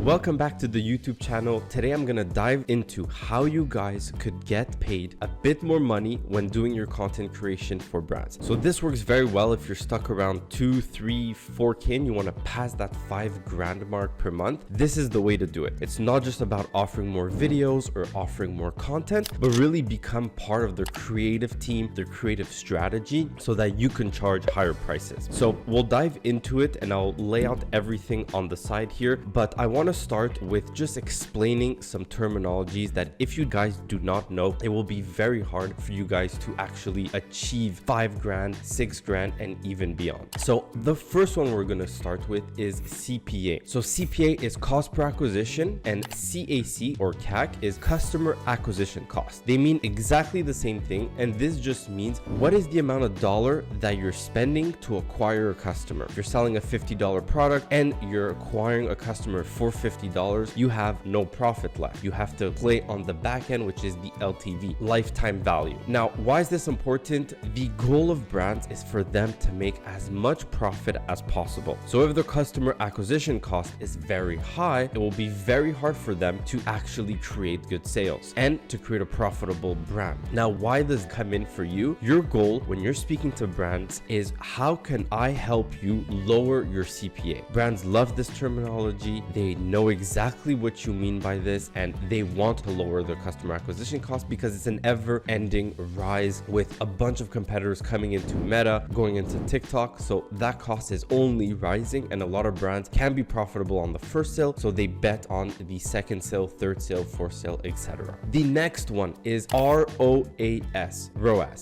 Welcome back to the YouTube channel. Today I'm gonna dive into how you guys could get paid a bit more money when doing your content creation for brands. So this works very well if you're stuck around 2, 3, 4K and you wanna pass that 5 grand mark per month. This is the way to do it. It's not just about offering more videos or offering more content, but really become part of their creative team, their creative strategy, so that you can charge higher prices. So we'll dive into it and I'll lay out everything on the side here, but I want to start with just explaining some terminologies that if you guys do not know, it will be very hard for you guys to actually achieve 5 grand, 6 grand, and even beyond. So the first one we're going to start with is CPA. So CPA is cost per acquisition and CAC or CAC is customer acquisition cost. They mean exactly the same thing, and this just means what is the amount of dollar that you're spending to acquire a customer. If you're selling a $50 product and you're acquiring a customer for $50, you have no profit left. You have to play on the back end, which is the LTV, lifetime value. Now, why is this important? The goal of brands is for them to make as much profit as possible. So if the customer acquisition cost is very high, it will be very hard for them to actually create good sales and to create a profitable brand. Now, why does this come in for you? Your goal when you're speaking to brands is how can I help you lower your CPA? Brands love this terminology. They know exactly what you mean by this, and they want to lower their customer acquisition cost because it's an ever-ending rise with a bunch of competitors coming into Meta, going into TikTok. So that cost is only rising, and a lot of brands can be profitable on the first sale, so they bet on the second sale, third sale, fourth sale, etc. The next one is ROAS.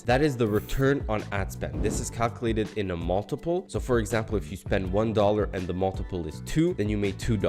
That is the return on ad spend. This is calculated in a multiple. So for example, if you spend $1 and the multiple is 2, then you made $2.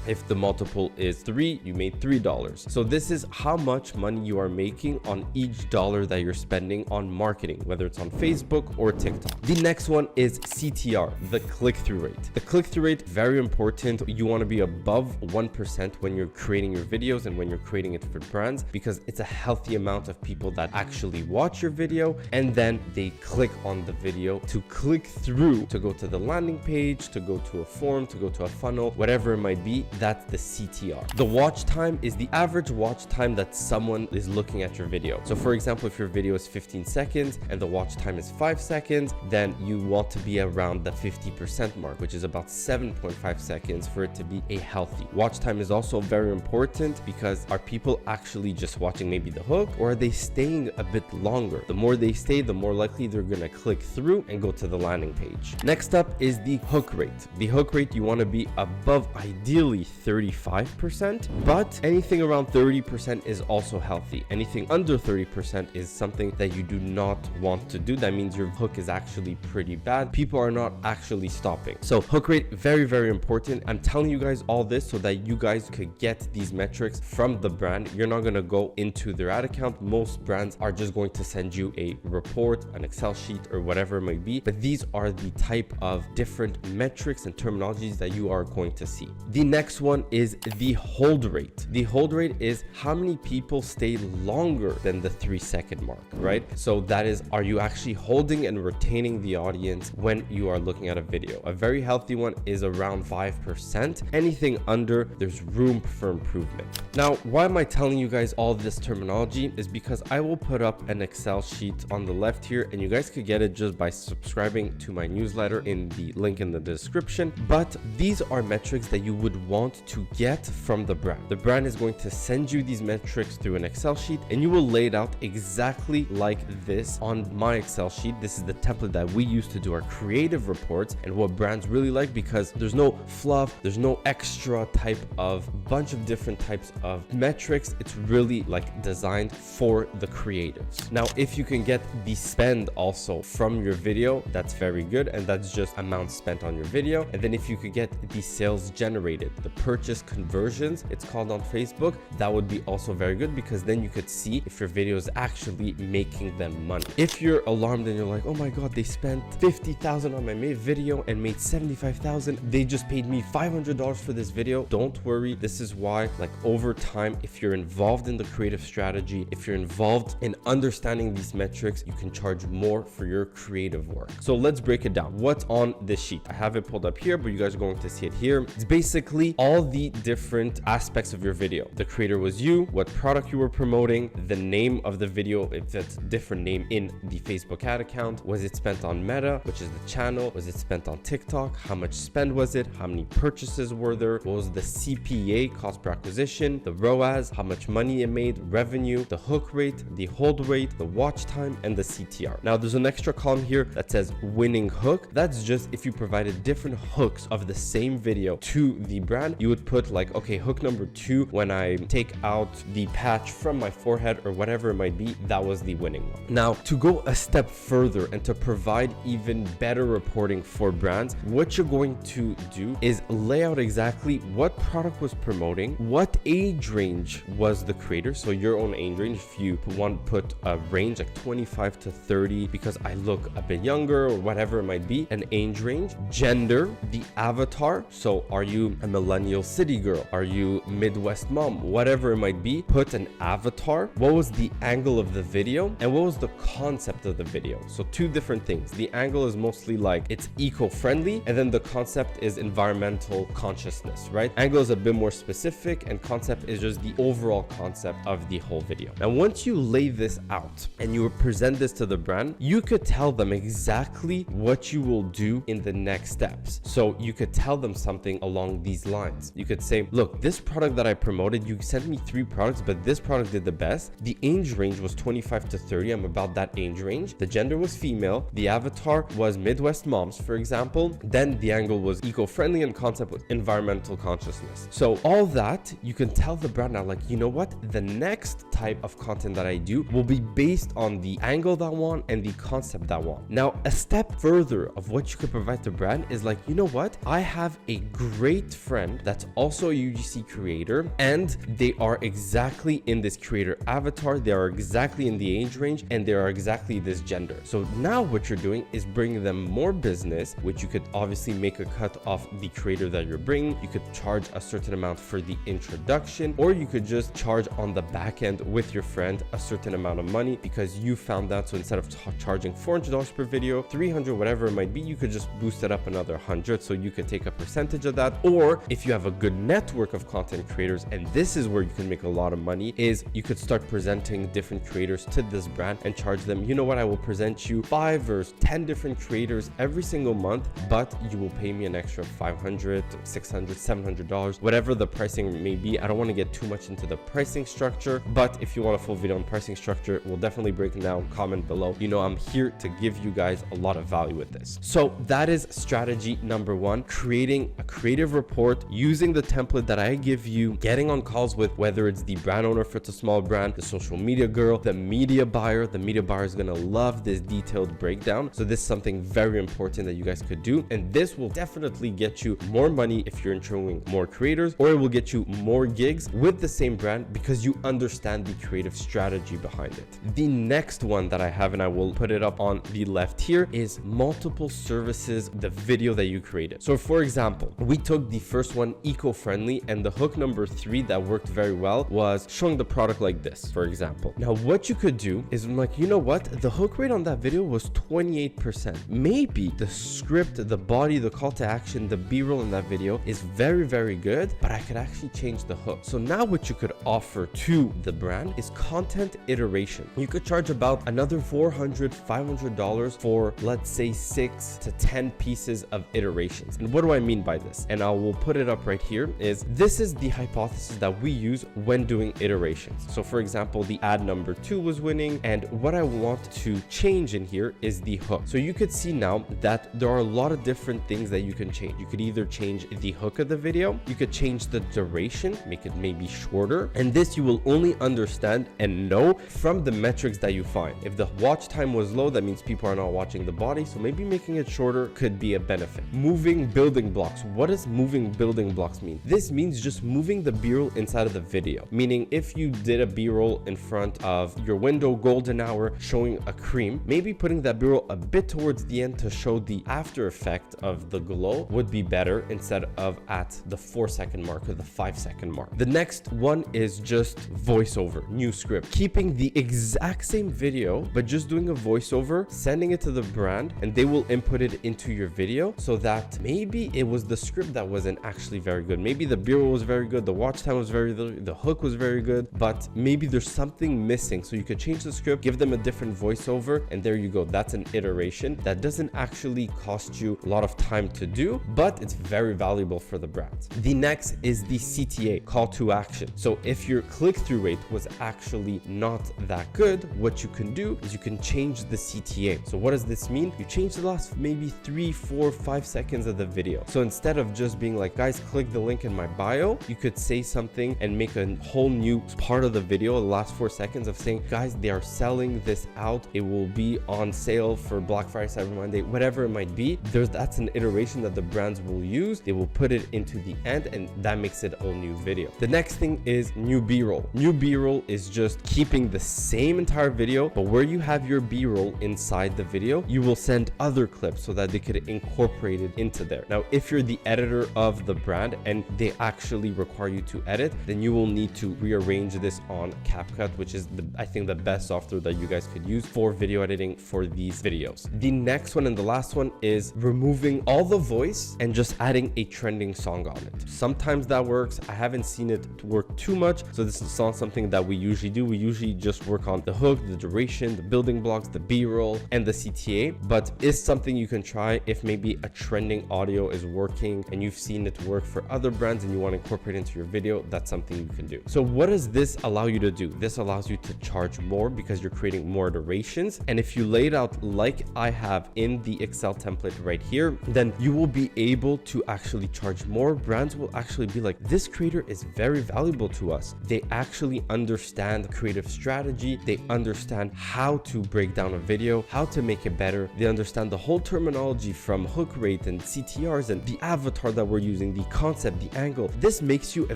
If the multiple is 3, you made $3. So this is how much money you are making on each dollar that you're spending on marketing, whether it's on Facebook or TikTok. The next one is CTR, the click-through rate. The click-through rate, very important. You want to be above 1% when you're creating your videos and when you're creating it for brands, because it's a healthy amount of people that actually watch your video and then they click on the video to click through to go to the landing page, to go to a form, to go to a funnel, whatever it might be. That's the CTR. The watch time is the average watch time that someone is looking at your video. So for example, if your video is 15 seconds and the watch time is 5 seconds, then you want to be around the 50% mark, which is about 7.5 seconds for it to be a healthy. Watch time is also very important because are people actually just watching maybe the hook, or are they staying a bit longer? The more they stay, the more likely they're going to click through and go to the landing page. Next up is the hook rate. The hook rate, you want to be above ideally 35%, but anything around 30% is also healthy. Anything under 30% is something that you do not want to do. That means your hook is actually pretty bad. People are not actually stopping. So hook rate, very, very important. I'm telling you guys all this so that you guys could get these metrics from the brand. You're not going to go into their ad account. Most brands are just going to send you a report, an Excel sheet, or whatever it might be. But these are the type of different metrics and terminologies that you are going to see. The next one is the hold rate. The hold rate is how many people stay longer than the 3-second mark, right? So that is, are you actually holding and retaining the audience when you are looking at a video? A very healthy one is around 5%. Anything under, there's room for improvement. Now, why am I telling you guys all this terminology? Is because I will put up an Excel sheet on the left here, and you guys could get it just by subscribing to my newsletter in the link in the description. But these are metrics that you would want to get from the brand. The brand is going to send you these metrics through an Excel sheet, and you will lay it out exactly like this on my Excel sheet. This is the template that we use to do our creative reports and what brands really like, because there's no fluff, there's no extra type of bunch of different types of metrics. It's really like designed for the creatives. Now, if you can get the spend also from your video, that's very good, and that's just amount spent on your video. And then if you could get the sales generated, the purchase conversions, it's called on Facebook, that would be also very good, because then you could see if your video is actually making them money. If you're alarmed and you're like, oh my God, they spent $50,000 on my video and made $75,000, they just paid me $500 for this video, don't worry. This is why, like, over time, if you're involved in the creative strategy, if you're involved in understanding these metrics, you can charge more for your creative work. So let's break it down. What's on this sheet? I have it pulled up here, but you guys are going to see it here. It's basically all all the different aspects of your video. The creator was you, what product you were promoting, the name of the video, if it's a different name in the Facebook ad account, was it spent on Meta, which is the channel, was it spent on TikTok, how much spend was it, how many purchases were there, what was the CPA, cost per acquisition, the ROAS, how much money it made, revenue, the hook rate, the hold rate, the watch time, and the CTR. Now there's an extra column here that says winning hook. That's just if you provided different hooks of the same video to the brand, you would put like, okay, hook number 2, when I take out the patch from my forehead or whatever it might be, that was the winning one. Now to go a step further and to provide even better reporting for brands, what you're going to do is lay out exactly what product was promoting, what age range was the creator, so your own age range. If you want to put a range like 25 to 30 because I look a bit younger or whatever it might be, an age range, gender, the avatar, so are you a millennial city girl, are you Midwest mom, whatever it might be, put an avatar, what was the angle of the video, and what was the concept of the video. So 2 different things. The angle is mostly like it's eco-friendly, and then the concept is environmental consciousness, right? Angle is a bit more specific, and concept is just the overall concept of the whole video. Now once you lay this out and you present this to the brand, you could tell them exactly what you will do in the next steps. So you could tell them something along these lines. You could say, look, this product that I promoted, you sent me 3 products, but this product did the best. The age range was 25 to 30. I'm about that age range. The gender was female. The avatar was Midwest moms, for example. Then the angle was eco-friendly, and concept was environmental consciousness. So all that, you can tell the brand now, like, you know what? The next type of content that I do will be based on the angle that I want and the concept that I want. Now, a step further of what you could provide to brand is like, you know what? I have a great friend that's also a UGC creator, and they are exactly in this creator avatar. They are exactly in the age range, and they are exactly this gender. So now what you're doing is bringing them more business, which you could obviously make a cut off the creator that you're bringing. You could charge a certain amount for the introduction, or you could just charge on the back end with your friend a certain amount of money because you found that. So instead of charging $400 per video, 300, whatever it might be, you could just boost it up another 100. So you could take a percentage of that. Or if you have a good network of content creators, and this is where you can make a lot of money, is you could start presenting different creators to this brand and charge them, you know what, I will present you 5 or 10 different creators every single month, but you will pay me an extra $500, $600, $700, whatever the pricing may be. I don't want to get too much into the pricing structure, but if you want a full video on pricing structure, we'll definitely break it down. Comment below. You know, I'm here to give you guys a lot of value with this. So that is strategy number 1, creating a creative report using the template that I give you, getting on calls with whether it's the brand owner if it's a small brand, the social media girl, the media buyer. The media buyer is going to love this detailed breakdown. So this is something very important that you guys could do. And this will definitely get you more money if you're introing more creators, or it will get you more gigs with the same brand because you understand the creative strategy behind it. The next one that I have, and I will put it up on the left here, is multiple services, the video that you created. So for example, we took the first one, eco-friendly, and the hook number 3 that worked very well was showing the product like this, for example. Now what you could do is, I'm like, you know what? The hook rate on that video was 28%. Maybe the script, the body, the call to action, the B-roll in that video is very, very good, but I could actually change the hook. So now what you could offer to the brand is content iteration. You could charge about another $400, $500 for, let's say, 6 to 10 pieces of iterations. And what do I mean by this? And I will put it up right here. Is this is the hypothesis that we use when doing iterations. So for example, the ad number 2 was winning, and what I want to change in here is the hook. So you could see now that there are a lot of different things that you can change. You could either change the hook of the video, you could change the duration, make it maybe shorter, and this you will only understand and know from the metrics that you find. If the watch time was low, that means people are not watching the body, so maybe making it shorter could be a benefit. Moving building blocks. What does moving building blocks mean? This means just moving the B-roll inside of the video, meaning if you did a B-roll in front of your window golden hour showing a cream, maybe putting that B-roll a bit towards the end to show the after effect of the glow would be better instead of at the 4-second mark or the 5-second mark. The next one is just voiceover. voiceover, new script, keeping the exact same video, but just doing a voiceover, sending it to the brand, and they will input it into your video, so that maybe it was the script that wasn't actually very good. Maybe the B-roll was very good, the watch time was very good, the hook was very good, but maybe there's something missing. So you could change the script, give them a different voiceover, and there you go. That's an iteration that doesn't actually cost you a lot of time to do, but it's very valuable for the brands. The next is the CTA, call to action. So if your click-through rate was actually not that good, what you can do is you can change the CTA. So what does this mean? You change the last maybe 3, 4, 5 seconds of the video. So instead of just being like, guys, click the link in my bio, you could say something and make a whole new part of the video, the last 4 seconds, of saying, guys, they are selling this out. It will be on sale for Black Friday, Cyber Monday, whatever it might be. That's an iteration that the brands will use. They will put it into the end, and that makes it a new video. The next thing is new B-roll. New B-roll is just keeping the same entire video, but where you have your B-roll inside the video, you will send other clips so that they could incorporate it into there. Now, if you're the editor of the brand and they actually require you to edit, then you will need to rearrange this on CapCut, which is I think the best software that you guys could use for video editing for these videos. The next one and the last one is removing all the voice and just adding a trending song on it. Sometimes that works. I haven't seen it work too much, so this is not something that we usually do. We usually just work on the hook, the duration, the building blocks, the B-roll, and the CTA, but it's something you can try if maybe a trending audio is working and you've seen it work for other brands and you want to incorporate it into your video. That's something you can do. So what does this allow you to do? This allows you to charge more because you're creating more iterations, and if you lay it out like I have in the Excel template right here, then you will be able to actually charge more. Brands will actually be like, this creator is very valuable to us. They actually understand creative strategy. They understand how to break down a video, how to make it better. They understand the whole terminology from hook rate and CTRs and the avatar that we're using, the concept, the angle. This makes you a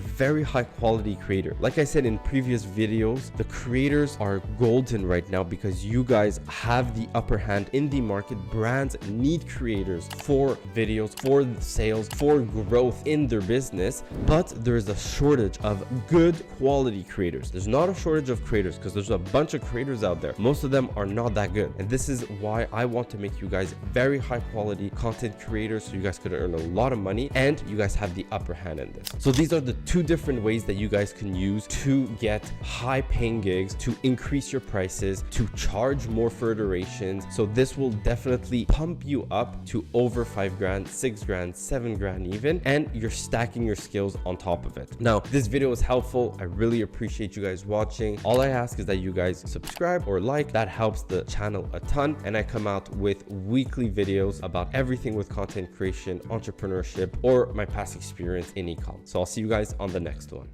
very high quality creator. Like I said in previous videos, the creators are golden right now because you guys have the upper hand in the market. Brands need creators for videos, for sales, for growth in their business, but there's a shortage of good quality creators. There's not a shortage of creators because there's a bunch of creators out there. Most of them are not that good, and this is why I want to make you guys very high quality content creators so you guys could earn a lot of money and you guys have the upper hand in this. So these are the two different ways that you guys can use to get high paying gigs, to increase your prices, to charge more for iterations. So this will definitely pump you up to over 5 grand, 6 grand, 7 grand even, and you're stacking your skills on top of it. Now, this video was helpful. I really appreciate you guys watching. All I ask is that you guys subscribe or like. That helps the channel a ton, and I come out with weekly videos about everything with content creation, entrepreneurship, or my past experience in e-com. So I'll see you guys on the next one.